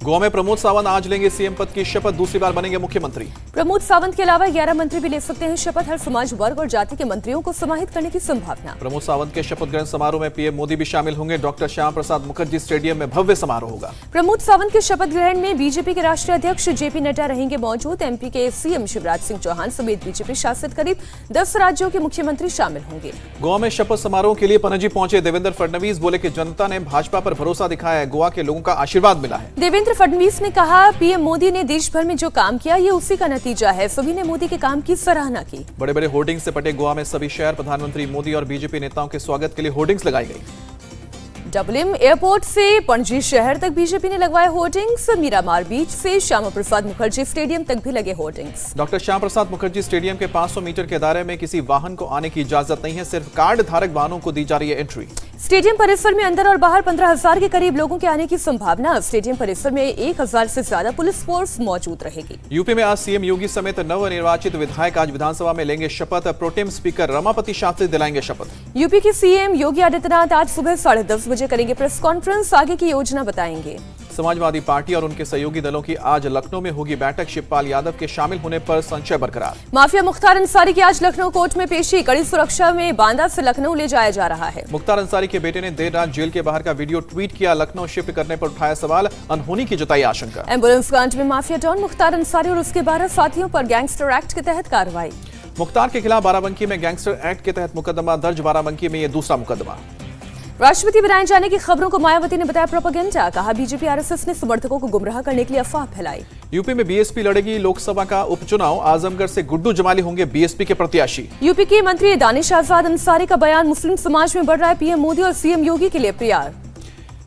गोवा में प्रमोद सावंत आज लेंगे सीएम पद की शपथ, दूसरी बार बनेंगे मुख्यमंत्री। प्रमोद सावंत के अलावा 11 मंत्री भी ले सकते हैं शपथ। हर समाज वर्ग और जाति के मंत्रियों को समाहित करने की संभावना। प्रमोद सावंत के शपथ ग्रहण समारोह में पीएम मोदी भी शामिल होंगे। डॉक्टर श्यामा प्रसाद मुखर्जी स्टेडियम में भव्य समारोह होगा। प्रमोद सावंत के शपथ ग्रहण में बीजेपी के राष्ट्रीय अध्यक्ष जेपी नड्डा रहेंगे मौजूद। एमपी के सीएम शिवराज सिंह चौहान समेत बीजेपी शासित करीब 10 राज्यों के मुख्यमंत्री शामिल होंगे। गोवा में शपथ समारोह के लिए पणजी पहुंचे देवेंद्र फडणवीस, बोले कि जनता ने भाजपा पर भरोसा दिखाया है, गोवा के लोगों का आशीर्वाद मिला है। देवेंद्र फडणवीस ने कहा, पीएम मोदी ने देश भर में जो काम किया ये उसी का नतीजा है। सभी ने मोदी के काम की सराहना की। बड़े बड़े होर्डिंग्स से पटे गोवा में सभी शहर प्रधानमंत्री मोदी और बीजेपी नेताओं के स्वागत के लिए होर्डिंग्स लगाई गई। डबलिम एयरपोर्ट से पणजी शहर तक बीजेपी ने लगवाए होर्डिंग्स। मीरामार बीच से श्यामा प्रसाद मुखर्जी स्टेडियम तक भी लगे hoardings. Doctor Shyama Prasad Mukherjee stadium के 500 मीटर के दायरे में किसी वाहन को आने की इजाजत नहीं है, सिर्फ कार्ड धारक वाहनों को दी जा रही है एंट्री। स्टेडियम परिसर में अंदर और बाहर 15,000 के करीब लोगों के आने की संभावना। स्टेडियम परिसर में 1,000 से ज्यादा पुलिस फोर्स मौजूद रहेगी। यूपी में आज सीएम योगी समेत नवनिर्वाचित विधायक आज विधानसभा में लेंगे शपथ। प्रोटेम स्पीकर रमापति शास्त्री दिलाएंगे शपथ। यूपी के सीएम योगी आदित्यनाथ आज सुबह 10:30 बजे करेंगे प्रेस कॉन्फ्रेंस, आगे की योजना बताएंगे। समाजवादी पार्टी और उनके सहयोगी दलों की आज लखनऊ में होगी बैठक। शिवपाल यादव के शामिल होने पर संशय बरकरार। माफिया मुख्तार अंसारी की आज लखनऊ कोर्ट में पेशी। कड़ी सुरक्षा में बांदा से लखनऊ ले जाया जा रहा है। मुख्तार अंसारी के बेटे ने देर रात जेल के बाहर का वीडियो ट्वीट किया। लखनऊ शिफ्ट करने पर उठाया सवाल, अनहोनी की जताई आशंका। एम्बुलेंस कांड में माफिया डॉन मुख्तार अंसारी और उसके 12 साथियों पर गैंगस्टर एक्ट के तहत कार्रवाई। मुख्तार के खिलाफ बाराबंकी में गैंगस्टर एक्ट के तहत मुकदमा दर्ज। बाराबंकी में यह दूसरा मुकदमा। राष्ट्रपति बनाए जाने की खबरों को मायावती ने बताया प्रोपेगेंडा। कहा, बीजेपी आरएसएस ने समर्थकों को गुमराह करने के लिए अफवाह फैलाई। यूपी में बीएसपी लड़ेगी लोकसभा का उपचुनाव। आजमगढ़ से गुड्डू जमाली होंगे बीएसपी के प्रत्याशी। यूपी के मंत्री दानिश आजाद अंसारी का बयान, मुस्लिम समाज में बढ़ रहा है पीएम मोदी और सीएम योगी के लिए प्यार।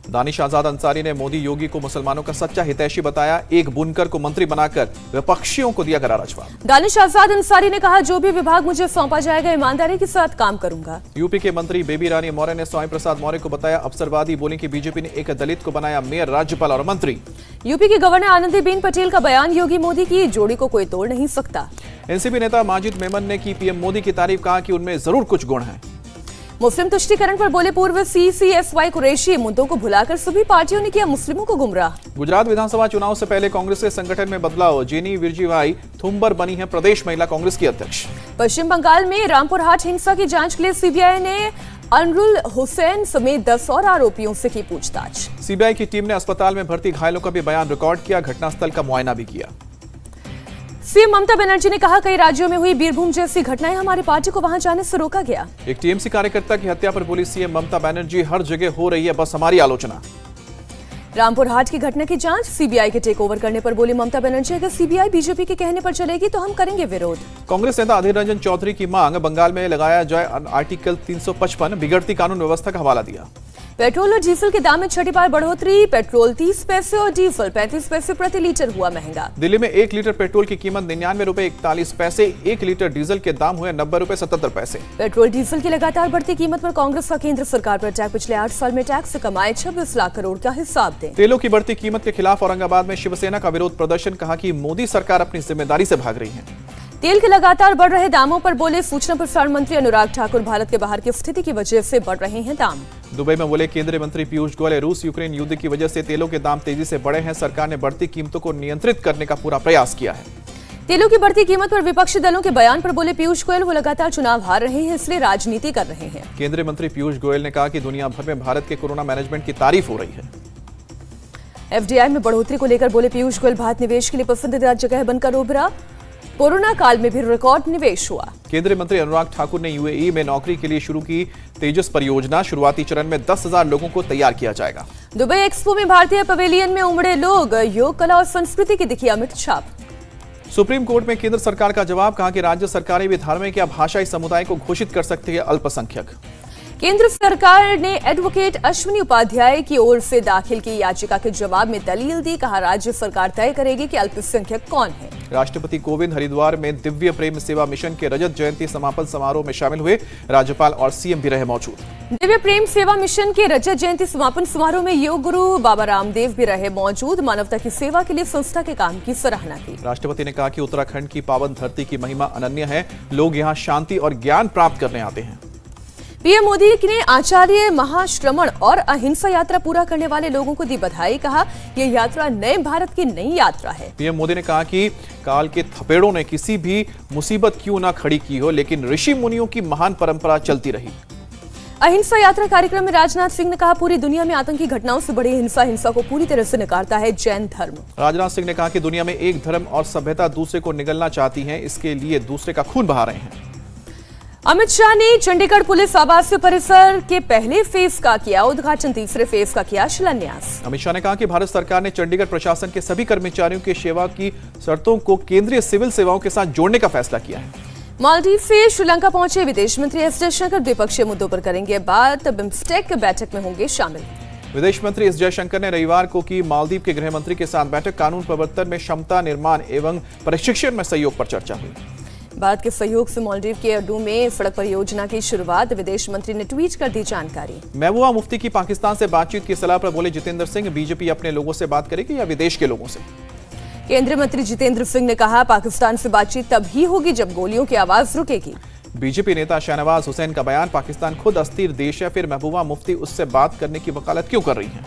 दानिश आजाद अंसारी ने मोदी योगी को मुसलमानों का सच्चा हितैषी बताया। एक बुनकर को मंत्री बनाकर विपक्षियों को दिया करारा जवाब। दानिश आजाद अंसारी ने कहा, जो भी विभाग मुझे सौंपा जाएगा ईमानदारी के साथ काम करूंगा। यूपी के मंत्री बेबी रानी मौर्य ने स्वामी प्रसाद मौर्य को बताया अवसरवादी। बोली कि बीजेपी ने एक दलित को बनाया मेयर, राज्यपाल और मंत्री। यूपी की गवर्नर आनंदीबेन पटेल का बयान, योगी मोदी की जोड़ी को कोई तोड़ नहीं सकता। एनसीपी नेता माजिद मेमन ने की पीएम मोदी की तारीफ, कहा कि उनमें जरूर कुछ गुण है। मुस्लिम तुष्टीकरण पर बोले पूर्व CCSY कुरैशी, मुद्दों को भुलाकर सभी पार्टियों ने किया मुस्लिमों को गुमराह। गुजरात विधानसभा चुनाव से पहले कांग्रेस के संगठन में बदलाव। जेनी विरजीभाई थुम्बर बनी है प्रदेश महिला कांग्रेस की अध्यक्ष। पश्चिम बंगाल में रामपुर हाट हिंसा की जांच के लिए सीबीआई ने अनरुल हुसैन समेत 10 और आरोपियों से की पूछताछ। सीबीआई की टीम ने अस्पताल में भर्ती घायलों का भी बयान रिकॉर्ड किया। घटनास्थल का मुआयना भी किया। सीएम ममता बनर्जी ने कहा, कई राज्यों में हुई बीरभूम जैसी घटनाएं, हमारी पार्टी को वहां जाने से रोका गया। एक टीएमसी कार्यकर्ता की हत्या पर बोली सीएम ममता बनर्जी, हर जगह हो रही है बस हमारी आलोचना। रामपुर हाट की घटना की जांच सीबीआई के टेक ओवर करने पर बोली ममता बनर्जी, अगर सीबीआई बीजेपी के कहने पर चलेगी तो हम करेंगे विरोध। कांग्रेस नेता अधीर रंजन चौधरी की मांग, बंगाल में लगाया जाए आर्टिकल 355, बिगड़ती कानून व्यवस्था का हवाला दिया। पेट्रोल और डीजल के दाम में छठी बार बढ़ोतरी। पेट्रोल 30 पैसे और डीजल 35 पैसे प्रति लीटर हुआ महंगा। दिल्ली में 1 लीटर पेट्रोल की कीमत 99 रुपए 41 पैसे। 1 लीटर डीजल के दाम हुए 90 रुपए 77 पैसे। पेट्रोल डीजल की लगातार बढ़ती कीमत पर कांग्रेस का केंद्र सरकार पर अटैक। पिछले 8 साल में टैक्स से कमाए 26 लाख करोड़ का हिसाब दें। तेलों की बढ़ती कीमत के खिलाफ औरंगाबाद में शिवसेना का विरोध प्रदर्शन। कहा कि मोदी सरकार अपनी जिम्मेदारी से भाग रही है। तेल के लगातार बढ़ रहे दामों पर बोले सूचना प्रसारण मंत्री अनुराग ठाकुर, भारत के बाहर की स्थिति की वजह से बढ़ रहे हैं दाम। दुबई में बोले केंद्रीय मंत्री पीयूष गोयल, रूस यूक्रेन युद्ध की वजह से तेलों के दाम तेजी से बढ़े हैं। सरकार ने बढ़ती कीमतों को नियंत्रित करने का पूरा प्रयास किया है। तेलों की बढ़ती कीमत पर विपक्षी दलों के बयान पर बोले पीयूष गोयल, वो लगातार चुनाव हार रहे हैं इसलिए राजनीति कर रहे हैं। केंद्रीय मंत्री पीयूष गोयल ने कहा कि दुनिया भर में भारत के कोरोना मैनेजमेंट की तारीफ हो रही है। FDI में बढ़ोतरी को लेकर बोले पीयूष गोयल, भारत निवेश के लिए पसंदीदा जगह बनकर उभरा। कोरोना काल में भी रिकॉर्ड निवेश हुआ। केंद्रीय मंत्री अनुराग ठाकुर ने यूएई में नौकरी के लिए शुरू की तेजस परियोजना। शुरुआती चरण में 10,000 लोगों को तैयार किया जाएगा। दुबई एक्सपो में भारतीय पवेलियन में उमड़े लोग, योग, कला और संस्कृति की दिखी अमिट छाप। सुप्रीम कोर्ट में केंद्र सरकार का जवाब, कहा कि राज्य सरकारें भी धार्मिक या भाषाई समुदाय को घोषित कर सकती है अल्पसंख्यक। केंद्र सरकार ने एडवोकेट अश्विनी उपाध्याय की ओर से दाखिल की याचिका के जवाब में दलील दी। कहा, राज्य सरकार तय करेगी कि अल्पसंख्यक कौन है। राष्ट्रपति कोविंद हरिद्वार में दिव्य प्रेम सेवा मिशन के रजत जयंती समापन समारोह में शामिल हुए। राज्यपाल और सीएम भी रहे मौजूद। दिव्य प्रेम सेवा मिशन के रजत जयंती समापन समारोह में योग गुरु बाबा रामदेव भी रहे मौजूद। मानवता की सेवा के लिए संस्था के काम की सराहना की। राष्ट्रपति ने कहा कि उत्तराखंड की पावन धरती की महिमा अनन्य है। लोग यहाँ शांति और ज्ञान प्राप्त करने आते हैं। पीएम मोदी ने आचार्य महाश्रमण और अहिंसा यात्रा पूरा करने वाले लोगों को दी बधाई। कहा, यह यात्रा नए भारत की नई यात्रा है। पीएम मोदी ने कहा कि काल के थपेड़ों ने किसी भी मुसीबत क्यों ना खड़ी की हो, लेकिन ऋषि मुनियों की महान परंपरा चलती रही। अहिंसा यात्रा कार्यक्रम में राजनाथ सिंह ने कहा, पूरी दुनिया में आतंकी घटनाओं से बड़ी हिंसा को पूरी तरह से नकारता है जैन धर्म। राजनाथ सिंह ने कहा कि दुनिया में एक धर्म और सभ्यता दूसरे को निगलना चाहती है, इसके लिए दूसरे का खून बहा रहे हैं। अमित शाह ने चंडीगढ़ पुलिस आवासीय परिसर के पहले फेज का किया उद्घाटन, तीसरे फेज का किया शिलान्यास। अमित शाह ने कहा कि भारत सरकार ने चंडीगढ़ प्रशासन के सभी कर्मचारियों की सेवा की शर्तों को केंद्रीय सिविल सेवाओं के साथ जोड़ने का फैसला किया है। मालदीव से श्रीलंका पहुंचे विदेश मंत्री एस जयशंकर द्विपक्षीय मुद्दों पर करेंगे बात, बिम्स्टेक बैठक में होंगे शामिल। विदेश मंत्री एस जयशंकर ने रविवार को की मालदीव के गृह मंत्री के साथ बैठक, कानून प्रवर्तन में क्षमता निर्माण एवं प्रशिक्षण में सहयोग पर चर्चा हुई। भारत के सहयोग से मालदीव के अड्डू में सड़क परियोजना की शुरुआत, विदेश मंत्री ने ट्वीट कर दी जानकारी। महबूबा मुफ्ती की पाकिस्तान से बातचीत की सलाह पर बोले जितेंद्र सिंह, बीजेपी अपने लोगों से बात करेगी या विदेश के लोगों से। केंद्रीय मंत्री जितेंद्र सिंह ने कहा, पाकिस्तान से बातचीत तभी होगी जब गोलियों की आवाज रुकेगी। बीजेपी नेता शाहनवाज हुसैन का बयान, पाकिस्तान खुद अस्थिर देश है, फिर महबूबा मुफ्ती उससे बात करने की वकालत क्यों कर रही हैं।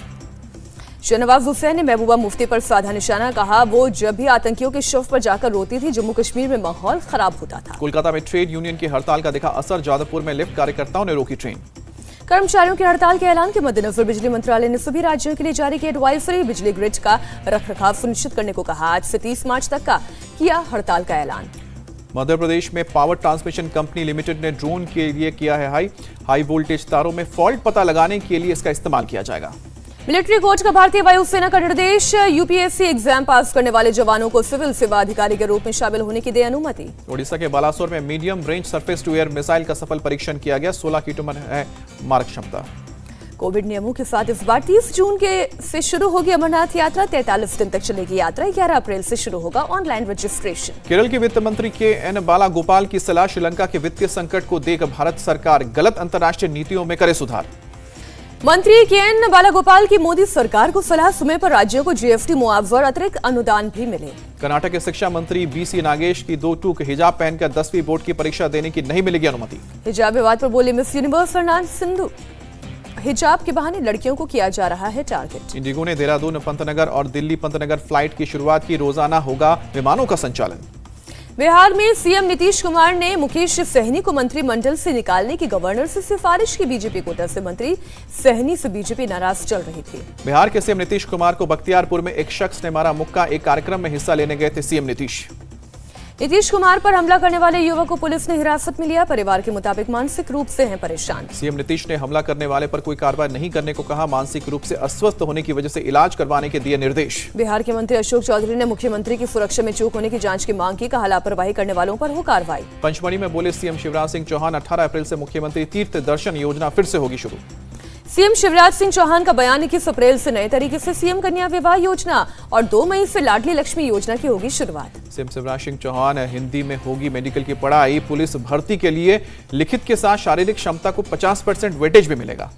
शाहनवाज हुसैन ने महबूबा मुफ्ती पर साधा निशाना, कहा वो जब भी आतंकियों के शव पर जाकर रोती थी, जम्मू कश्मीर में माहौल खराब होता था। कोलकाता में ट्रेड यूनियन की हड़ताल का दिखा असर, जादवपुर में लिफ्ट कार्यकर्ताओं ने रोकी ट्रेन। कर्मचारियों की हड़ताल के ऐलान के मद्देनजर बिजली मंत्रालय ने सभी राज्यों के लिए जारी की एडवाइजरी, बिजली ग्रिड का रखरखाव सुनिश्चित करने को कहा। आज से 30 मार्च तक का किया हड़ताल का ऐलान। मध्य प्रदेश में पावर ट्रांसमिशन कंपनी लिमिटेड ने ड्रोन के लिए किया है हाई वोल्टेज तारों में फॉल्ट पता लगाने के लिए इसका इस्तेमाल किया जाएगा। मिलिट्री कोच का भारतीय वायुसेना का निर्देश, यूपीएससी एग्जाम पास करने वाले जवानों को सिविल सेवा अधिकारी के रूप में शामिल होने की दे अनुमति। ओडिशा के बालासोर में medium range surface to air missile का सफल परीक्षण किया गया, 16 किलोमीटर है मारक क्षमता। कोविड नियमों के साथ इस बार 30 जून से शुरू होगी अमरनाथ यात्रा, 43 दिन तक चलेगी यात्रा, 11 अप्रैल से शुरू होगा ऑनलाइन रजिस्ट्रेशन। केरल के वित्त मंत्री के एन बालागोपाल की सलाह, श्रीलंका के वित्तीय संकट को देख भारत सरकार गलत अंतर्राष्ट्रीय नीतियों में करे सुधार। मंत्री के एन बालागोपाल की मोदी सरकार को सलाह, समय पर राज्यों को जीएसटी मुआवजा और अतिरिक्त अनुदान भी मिले। कर्नाटक के शिक्षा मंत्री बीसी नागेश की 2 टूक, हिजाब पहनकर 10वीं बोर्ड की परीक्षा देने की नहीं मिलेगी अनुमति। हिजाब विवाद पर बोले मिस यूनिवर्स फरनांड सिंधु, हिजाब के बहाने लड़कियों को किया जा रहा है टारगेट। इंडिगो ने देहरादून पंतनगर और दिल्ली पंतनगर फ्लाइट की शुरुआत की, रोजाना होगा विमानों का संचालन। बिहार में सीएम नीतीश कुमार ने मुकेश सहनी को मंत्रिमंडल से निकालने की गवर्नर से सिफारिश की, बीजेपी कोटा से मंत्री सहनी से बीजेपी नाराज चल रही थी। बिहार के सीएम नीतीश कुमार को बख्तियारपुर में एक शख्स ने मारा मुक्का, एक कार्यक्रम में हिस्सा लेने गए थे सीएम नीतीश कुमार पर हमला करने वाले युवक को पुलिस ने हिरासत में लिया, परिवार के मुताबिक मानसिक रूप से हैं परेशान। सीएम नीतीश ने हमला करने वाले पर कोई कार्रवाई नहीं करने को कहा, मानसिक रूप से अस्वस्थ होने की वजह से इलाज करवाने के दिए निर्देश। बिहार के मंत्री अशोक चौधरी ने मुख्यमंत्री की सुरक्षा में चूक होने की जांच की मांग की, कहा लापरवाही करने वालों पर हो कार्रवाई। पंचमढ़ी में बोले सीएम शिवराज सिंह चौहान, 18 अप्रैल से मुख्यमंत्री तीर्थ दर्शन योजना फिर से होगी शुरू। सीएम शिवराज सिंह चौहान का बयान, 21 अप्रैल से नए तरीके से सीएम कन्या विवाह योजना और 2 मई से लाडली लक्ष्मी योजना की होगी शुरुआत। सीएम शिवराज सिंह चौहान, हिंदी में होगी मेडिकल की पढ़ाई, पुलिस भर्ती के लिए लिखित के साथ शारीरिक क्षमता को 50% वेटेज भी मिलेगा।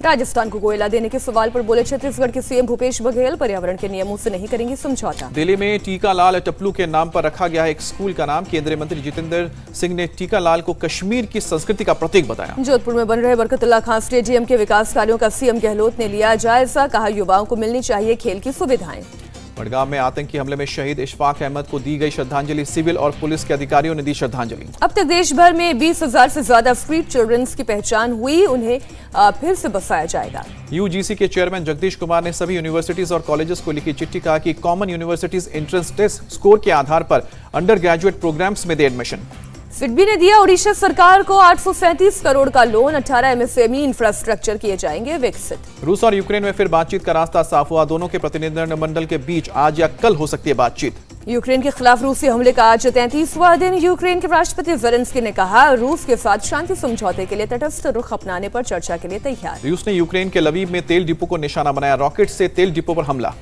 राजस्थान को कोयला देने के सवाल पर बोले छत्तीसगढ़ के सीएम भूपेश बघेल, पर्यावरण के नियमों से नहीं करेंगे समझौता। दिल्ली में टीका लाल टप्लू के नाम पर रखा गया है एक स्कूल का नाम, केंद्रीय मंत्री जितेंद्र सिंह ने टीका लाल को कश्मीर की संस्कृति का प्रतीक बताया। जोधपुर में बन रहे बरकतुल्ला खान स्टेडियम के विकास कार्यों का सीएम गहलोत ने लिया जायजा, कहा युवाओं को मिलनी चाहिए खेल की सुविधाएं। बड़गांव में आतंकी हमले में शहीद इशफाक अहमद को दी गई श्रद्धांजलि, सिविल और पुलिस के अधिकारियों ने दी श्रद्धांजलि। अब तक देश भर में 20,000 से ज्यादा स्ट्रीट चिल्ड्रंस की पहचान हुई, उन्हें फिर से बसाया जाएगा। यूजीसी के चेयरमैन जगदीश कुमार ने सभी यूनिवर्सिटीज और कॉलेजेस को लिखी चिट्ठी, कहा कि common universities entrance test score के आधार पर अंडर ग्रेजुएट प्रोग्राम्स में दे एडमिशन। सिडबी ने दिया ओडिशा सरकार को 837 करोड़ का लोन, 18 एमएसएमई इंफ्रास्ट्रक्चर किए जाएंगे विकसित। रूस और यूक्रेन में फिर बातचीत का रास्ता साफ हुआ, दोनों के प्रतिनिधिमंडल के बीच आज या कल हो सकती है बातचीत। यूक्रेन के खिलाफ रूसी हमले का आज 33वां दिन, यूक्रेन के राष्ट्रपति जेलेंस्की ने कहा रूस के साथ शांति समझौते के लिए तटस्थ रुख अपनाने पर चर्चा के लिए तैयार। रूस ने यूक्रेन के लवीव में तेल डिपो को निशाना बनाया, रॉकेट से तेल डिपो पर हमला।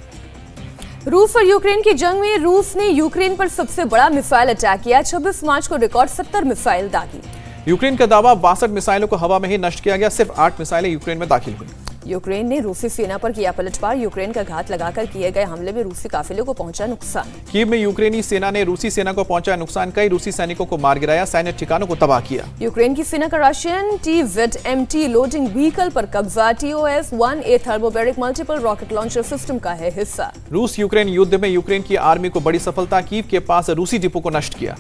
रूस और यूक्रेन की जंग में रूस ने यूक्रेन पर सबसे बड़ा मिसाइल अटैक किया, 26 मार्च को रिकॉर्ड 70 मिसाइल दागी। यूक्रेन का दावा 62 मिसाइलों को हवा में ही नष्ट किया गया, सिर्फ 8 मिसाइलें यूक्रेन में दाखिल हुई। यूक्रेन ने रूसी सेना पर किया पलटवार। यूक्रेन का घात लगाकर किए गए हमले में रूसी काफिले को पहुंचा नुकसान। कीव में यूक्रेनी सेना ने रूसी सेना को पहुंचा नुकसान। कई रूसी सैनिकों को मार गिराया, सैन्य ठिकानों को तबाह किया। यूक्रेन की सेना का रशियन TZMT लोडिंग व्हीकल पर कब्जा। TOS-1A thermobaric multiple rocket launcher system का है हिस्सा। रूस यूक्रेन युद्ध में यूक्रेन की आर्मी को बड़ी सफलता। कीव के पास रूसी डिपो को नष्ट किया।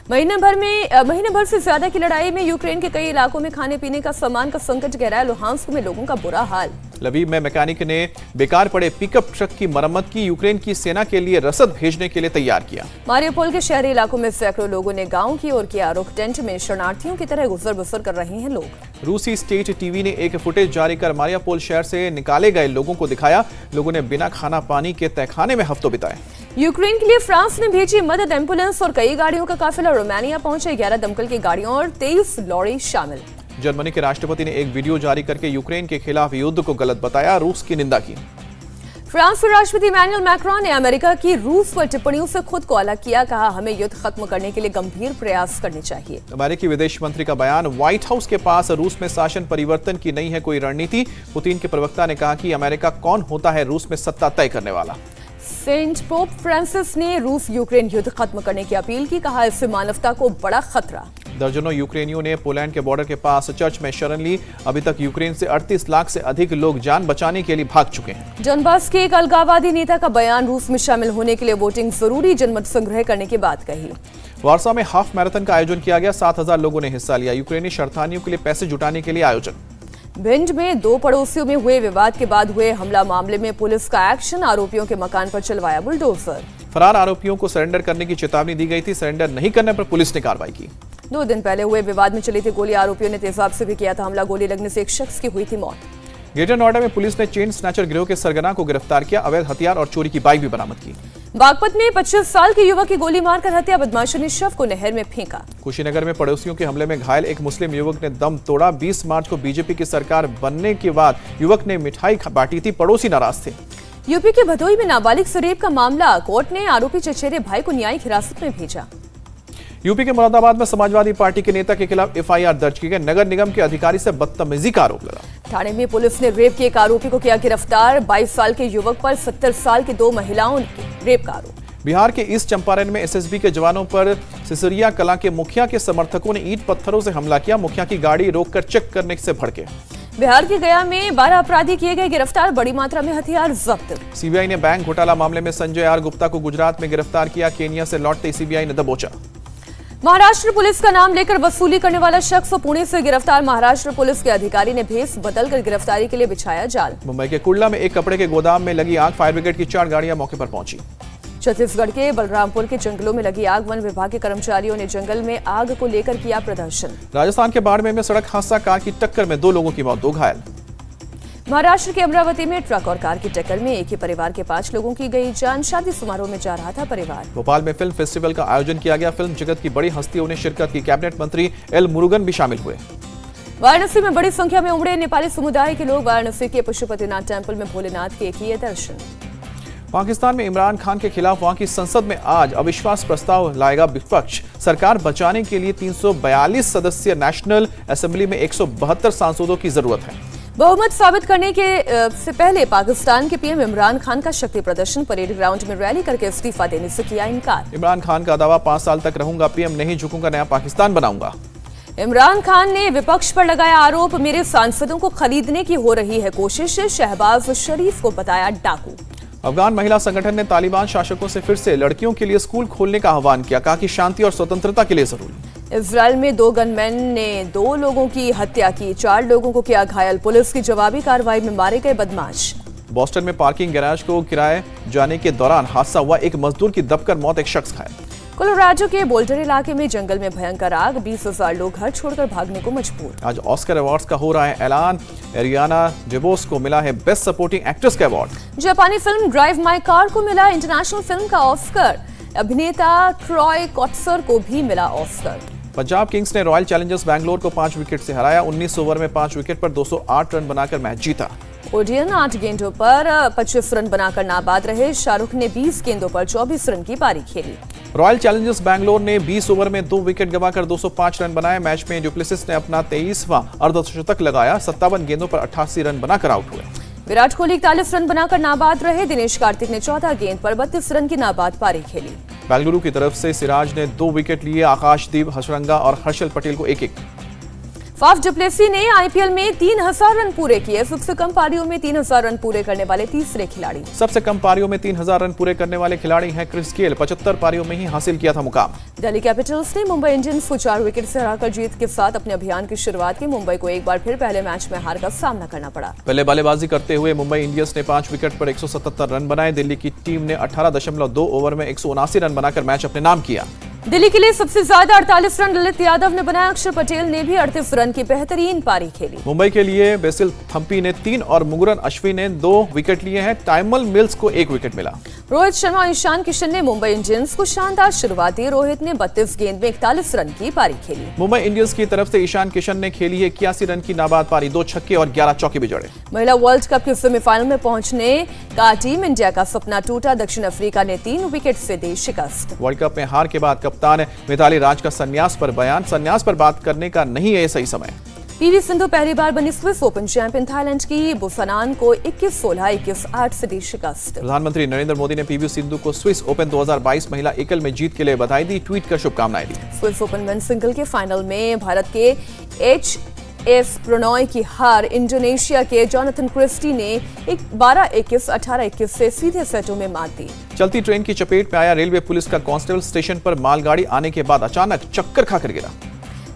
महीने भर से ज्यादा की लड़ाई में यूक्रेन के कई इलाकों में खाने पीने का सामान का संकट गहरा है। लुहांस्क में लोगों का बुरा हाल। लवीव में मैकेनिक ने बेकार पड़े पिकअप ट्रक की मरम्मत की। यूक्रेन की सेना के लिए रसद भेजने के लिए तैयार किया। मारियोपोल के शहरी इलाकों में सैकड़ों लोगों ने गांव की ओर किया रुख। टेंट में शरणार्थियों की तरह गुजर बसर कर रहे हैं लोग। रूसी स्टेट टीवी ने एक फुटेज जारी कर मारियोपोल शहर से निकाले गए लोगों को दिखाया। लोगों ने बिना खाना पानी के तहखाने में हफ्तों बिताए। यूक्रेन के लिए फ्रांस ने भेजी मदद। एम्बुलेंस और कई गाड़ियों का काफिला रोमानिया पहुंचे। 11 दमकल की गाड़ियों और 23 लॉरी शामिल। जर्मनी के राष्ट्रपति ने एक वीडियो जारी करके यूक्रेन के खिलाफ युद्ध को गलत बताया, रूस की निंदा की। फ्रांस के राष्ट्रपति इमैनुअल मैक्रोन ने अमेरिका की रूस पर टिप्पणियों से खुद को अलग किया। कहा, हमें युद्ध खत्म करने के लिए गंभीर प्रयास करने चाहिए। अमेरिकी विदेश मंत्री का बयान। व्हाइट हाउस के पास रूस में शासन परिवर्तन की नहीं है कोई रणनीति। पुतिन के प्रवक्ता ने कहा कि अमेरिका कौन होता है रूस में सत्ता तय करने वाला। सेंट पोप फ्रांसिस ने रूस यूक्रेन युद्ध खत्म करने की अपील की। कहा, इससे मानवता को बड़ा खतरा। दर्जनों यूक्रेनियों ने पोलैंड के बॉर्डर के पास चर्च में शरण ली। अभी तक यूक्रेन से 38 लाख से अधिक लोग जान बचाने के लिए भाग चुके हैं। डॉनबास के एक अलगाववादी नेता का बयान। रूस में शामिल होने के लिए वोटिंग जरूरी। जनमत संग्रह करने की बात कही। वार्सा में हाफ मैराथन का आयोजन किया गया। 7,000 लोगों ने हिस्सा लिया। यूक्रेनी शरणार्थियों के लिए पैसे जुटाने के लिए आयोजन। भिंड में 2 पड़ोसियों में हुए विवाद के बाद हुए हमला मामले में पुलिस का एक्शन। आरोपियों के मकान पर चलवाया बुलडोजर। फरार आरोपियों को सरेंडर करने की चेतावनी दी गई थी। सरेंडर नहीं करने पर पुलिस ने कार्रवाई की। 2 दिन पहले हुए विवाद में चली थी गोली। आरोपियों ने तेजाब से भी किया था हमला। गोली लगने से एक शख्स की हुई थी मौत। ग्रेटर नोएडा में पुलिस ने चेन स्नैचर गिरोह के सरगना को गिरफ्तार किया। अवैध हथियार और चोरी की बाइक भी बरामद की। बागपत में 25 साल के युवक की गोली मारकर हत्या। बदमाशों ने शव को नहर में फेंका। कुशीनगर में पड़ोसियों के हमले में घायल एक मुस्लिम युवक ने दम तोड़ा। 20 मार्च को बीजेपी की सरकार बनने के बाद युवक ने मिठाई बांटी थी। पड़ोसी नाराज थे। यूपी के भदोही में नाबालिग से रेप का मामला। कोर्ट ने आरोपी चचेरे भाई को न्यायिक हिरासत में भेजा। यूपी के मुरादाबाद में समाजवादी पार्टी के नेता के खिलाफ FIR दर्ज की गई। नगर निगम के अधिकारी से बदतमीजी का आरोप लगा। थाने में पुलिस ने रेप के एक आरोपी को किया गिरफ्तार। 22 साल के युवक पर 70 साल की 2 महिलाओं के रेप का आरोप। बिहार के ईस्ट चंपारण में SSB के जवानों पर सिसरिया कला के मुखिया के समर्थकों ने ईंट पत्थरों से हमला किया। मुखिया की गाड़ी रोककर चेक करने से भड़के। बिहार के गया में 12 अपराधी किए गए गिरफ्तार। बड़ी मात्रा में हथियार जब्त। CBI ने बैंक घोटाला मामले में संजय R गुप्ता को गुजरात में गिरफ्तार किया। केनिया से लौटते CBI ने दबोचा। महाराष्ट्र पुलिस का नाम लेकर वसूली करने वाला शख्स पुणे से गिरफ्तार। महाराष्ट्र पुलिस के अधिकारी ने भेस बदलकर गिरफ्तारी के लिए बिछाया जाल। मुंबई के कुर्ला में एक कपड़े के गोदाम में लगी आग। फायर ब्रिगेड की 4 गाड़ियां मौके पर पहुंची। छत्तीसगढ़ के बलरामपुर के जंगलों में लगी आग। वन विभाग के कर्मचारियों ने जंगल में आग को लेकर किया प्रदर्शन। राजस्थान के बाड़मेर में सड़क हादसा। कार की टक्कर में 2 लोगों की मौत, 2 घायल। महाराष्ट्र के अमरावती में ट्रक और कार की टक्कर में एक ही परिवार के 5 लोगों की गई जान। शादी समारोह में जा रहा था परिवार। भोपाल में फिल्म फेस्टिवल का आयोजन किया गया। फिल्म जगत की बड़ी हस्तियों ने शिरकत की। कैबिनेट मंत्री L मुरुगन भी शामिल हुए। वाराणसी में बड़ी संख्या में उमड़े नेपाली समुदाय के लोग। वाराणसी के पशुपतिनाथ टेम्पल में भोलेनाथ के किए दर्शन। पाकिस्तान में इमरान खान के खिलाफ वहां की संसद में आज अविश्वास प्रस्ताव लाएगा विपक्ष। सरकार बचाने के लिए 342 सदस्यीय नेशनल असेंबली में 172 सांसदों की जरूरत है। बहुमत साबित करने के से पहले पाकिस्तान के PM इमरान खान का शक्ति प्रदर्शन। परेड ग्राउंड में रैली करके इस्तीफा देने से किया इनकार। इमरान खान का दावा 5 साल तक रहूंगा PM, नहीं झुकूंगा, नया पाकिस्तान बनाऊंगा। इमरान खान ने विपक्ष पर लगाया आरोप। मेरे सांसदों को खरीदने की हो रही है कोशिश। शहबाज शरीफ को बताया डाकू। अफगान महिला संगठन ने तालिबान शासकों से फिर से लड़कियों के लिए स्कूल खोलने का आह्वान किया। कहा कि शांति और स्वतंत्रता के लिए जरूरी। इजराइल में 2 गनमैन ने 2 लोगों की हत्या की। 4 लोगों को किया घायल। पुलिस की जवाबी कार्रवाई में मारे गए बदमाश। बोस्टन में पार्किंग गैराज को किराए जाने के दौरान हादसा हुआ। एक मजदूर की दबकर मौत, एक शख्स घायल। कोलोराडो के बोल्डर इलाके में जंगल में भयंकर आग। 20,000 लोग घर छोड़कर भागने को मजबूर। आज ऑस्कर अवार्ड्स का हो रहा है ऐलान। एरियाना डेबोस को मिला है बेस्ट सपोर्टिंग एक्ट्रेस का अवार्ड। जापानी फिल्म ड्राइव माय कार को मिला इंटरनेशनल फिल्म का ऑस्कर। अभिनेता ट्रॉय कॉट्सर को भी मिला ऑस्कर। पंजाब किंग्स ने रॉयल चैलेंजर्स बैंगलोर को 5 विकेट से हराया। 19 ओवर में 5 विकेट पर 208 रन बनाकर मैच जीता। ओडियन 8 गेंदों पर 25 रन बनाकर नाबाद रहे। शाहरुख ने 20 गेंदों पर 24 रन की पारी खेली। रॉयल चैलेंजर्स बैंगलोर ने 20 ओवर में 2 विकेट गंवाकर 205 रन बनाए। मैच में डुप्लेसिस ने अपना 23वां अर्धशतक लगाया। 57 गेंदों पर 88 रन बनाकर आउट हुए। विराट कोहली 41 रन बनाकर नाबाद रहे। दिनेश कार्तिक ने 14 गेंद पर 32 रन की नाबाद पारी खेली। बेंगलुरु की तरफ से सिराज ने 2 विकेट लिए। आकाशदीप, हसरंगा और हर्षल पटेल को एक-एक। फाफ डुप्लेसी ने आईपीएल में 3000 रन पूरे किए। सबसे कम पारियों में 3000 रन पूरे करने वाले तीसरे खिलाड़ी। सबसे कम पारियों में 3000 रन पूरे करने वाले खिलाड़ी हैं क्रिस गेल। 75 पारियों में ही हासिल किया था मुकाम। दिल्ली कैपिटल्स ने मुंबई इंडियंस को 4 विकेट से हराकर जीत के साथ अपने अभियान की शुरुआत की। मुंबई को एक बार फिर पहले मैच में हार का सामना करना पड़ा। पहले बल्लेबाजी करते हुए मुंबई इंडियंस ने 5 विकेट पर 177 रन बनाए। दिल्ली की टीम ने 18.2 ओवर में 179 रन बनाकर मैच अपने नाम किया। दिल्ली के लिए सबसे ज्यादा 48 रन ललित यादव ने बनाया। अक्षर पटेल ने भी 38 रन की बेहतरीन पारी खेली। मुंबई के लिए बेसिल थम्पी ने 3 और मुगुरन अश्विन ने 2 विकेट लिए हैं। टाइमल मिल्स को 1 विकेट मिला। रोहित शर्मा और ईशान किशन ने मुंबई इंडियंस को शानदार शुरुआत दी। रोहित ने 32 गेंद में 41 रन की पारी खेली। मुंबई इंडियंस की तरफ से ईशान किशन ने खेली है 81 रन की नाबाद पारी। 2 छक्के और 11 चौके भी जड़े। महिला वर्ल्ड कप के सेमीफाइनल में पहुंचने का टीम इंडिया का सपना टूटा। दक्षिण अफ्रीका ने 3 विकेट से दी शिकस्त। वर्ल्ड कप में हार के बाद कप्तान मिताली राज का संन्यास पर बयान। संन्यास पर बात करने का नहीं है सही समय। पीवी सिंधु पहली बार बनी स्विस ओपन चैंपियन। थाईलैंड की बुसानान को 21-16, 21-8 से दी शिकस्त। प्रधानमंत्री नरेंद्र मोदी ने पीवी सिंधु को स्विस ओपन 2022 महिला एकल में जीत के लिए बधाई दी। ट्वीट कर शुभकामनाएं दी। स्विस ओपन मेंस सिंगल के फाइनल में भारत के एच.एस. प्रणॉय की हार इंडोनेशिया के जोनाथन क्रिस्टी ने 12-21, 18-21 से सीधे सेटों में मात दी। चलती ट्रेन की चपेट में आया रेलवे पुलिस का कांस्टेबल। स्टेशन पर मालगाड़ी आने के बाद अचानक चक्कर खाकर गिरा।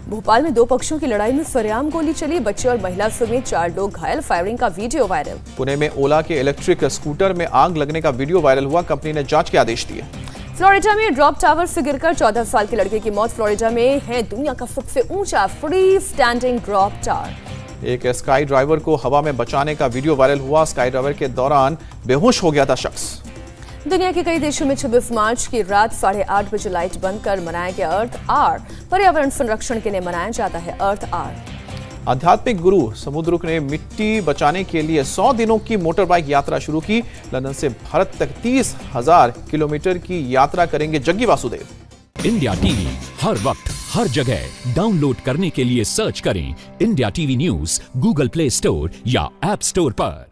भोपाल में 2 पक्षों की लड़ाई में सरेआम गोली चली। बच्चे और महिला समेत 4 लोग घायल। फायरिंग का वीडियो वायरल। पुणे में ओला के इलेक्ट्रिक स्कूटर में आग लगने का वीडियो वायरल हुआ। कंपनी ने जांच के आदेश दिए। फ्लोरिडा में ड्रॉप टावर से गिरकर 14 साल के लड़के की मौत। फ्लोरिडा में है दुनिया का सबसे ऊंचा फ्री स्टैंडिंग ड्रॉप टावर। एक स्काई ड्राइवर को हवा में बचाने का वीडियो वायरल हुआ। स्काई ड्राइवर के दौरान बेहोश हो गया था शख्स। दुनिया के कई देशों में 26 मार्च की रात 8:30 बजे लाइट बंद कर मनाया गया अर्थ आवर। पर्यावरण संरक्षण के लिए मनाया जाता है अर्थ आवर। आध्यात्मिक गुरु समुद्र ने मिट्टी बचाने के लिए 100 दिनों की मोटर बाइक यात्रा शुरू की। लंदन से भारत तक 30,000 किलोमीटर की यात्रा करेंगे जग्गी वासुदेव। इंडिया टीवी हर वक्त हर जगह डाउनलोड करने के लिए सर्च करें India TV news Google play store या ऐप स्टोर पर।